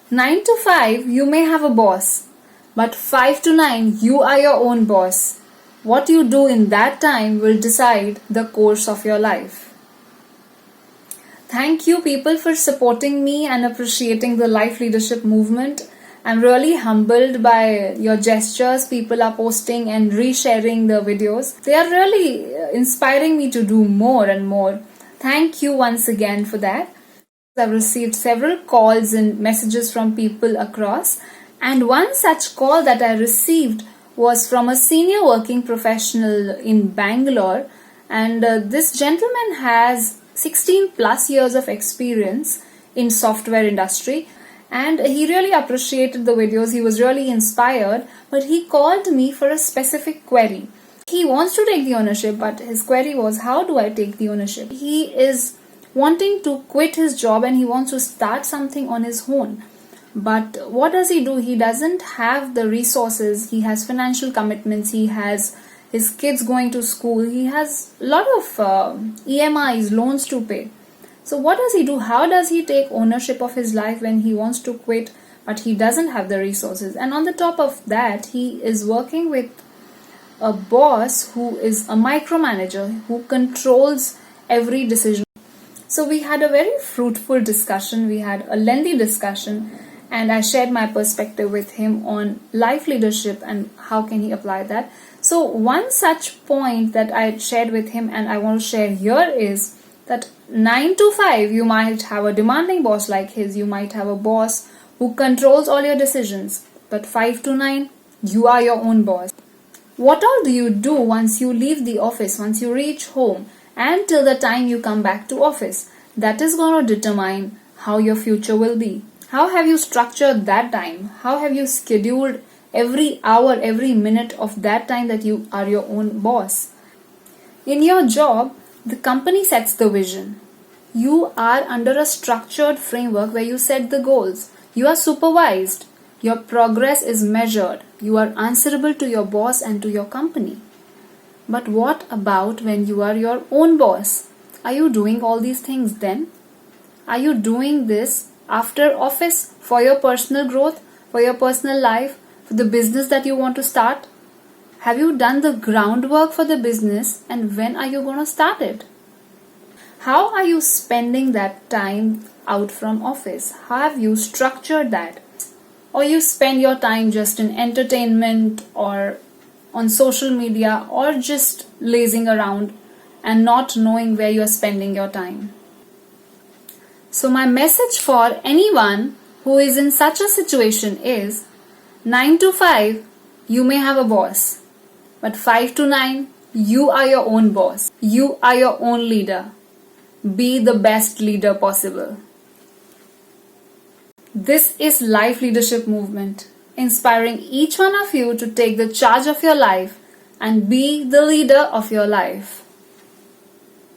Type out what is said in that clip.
9 to 5, you may have a boss, but 5 to 9, you are your own boss. What you do in that time will decide the course of your life. Thank you, people, for supporting me and appreciating the life leadership movement. I'm really humbled by your gestures. People are posting and resharing the videos. They are really inspiring me to do more and more. Thank you once again for that. I've received several calls and messages from people across, and one such call that I received was from a senior working professional in Bangalore, and this gentleman has 16 plus years of experience in software industry, and he really appreciated the videos. He was really inspired, but he called me for a specific query. He wants to take the ownership, but his query was, how do I take the ownership? He is wanting to quit his job and he wants to start something on his own. But what does he do? He doesn't have the resources. He has financial commitments. He has his kids going to school. He has a lot of EMIs, loans to pay. So what does he do? How does he take ownership of his life when he wants to quit, but he doesn't have the resources? And on the top of that, he is working with a boss who is a micromanager who controls every decision. So we had a very fruitful discussion. We had a lengthy discussion, and I shared my perspective with him on life leadership and how can he apply that. So one such point that I shared with him and I want to share here is that 9 to 5, you might have a demanding boss like his. You might have a boss who controls all your decisions. But 5 to 9, you are your own boss. What all do you do once you leave the office, once you reach home, and till the time you come back to office? That is going to determine how your future will be. How have you structured that time? How have you scheduled every hour, every minute of that time that you are your own boss? In your job, the company sets the vision. You are under a structured framework where you set the goals. You are supervised. Your progress is measured. You are answerable to your boss and to your company. But what about when you are your own boss? Are you doing all these things then? Are you doing this after office for your personal growth, for your personal life, for the business that you want to start? Have you done the groundwork for the business, and when are you going to start it? How are you spending that time out from office? How have you structured that? Or you spend your time just in entertainment or on social media or just lazing around and not knowing where you are spending your time. So my message for anyone who is in such a situation is 9 to 5, you may have a boss. But 5 to 9, you are your own boss. You are your own leader. Be the best leader possible. This is Life Leadership Movement, inspiring each one of you to take the charge of your life and be the leader of your life.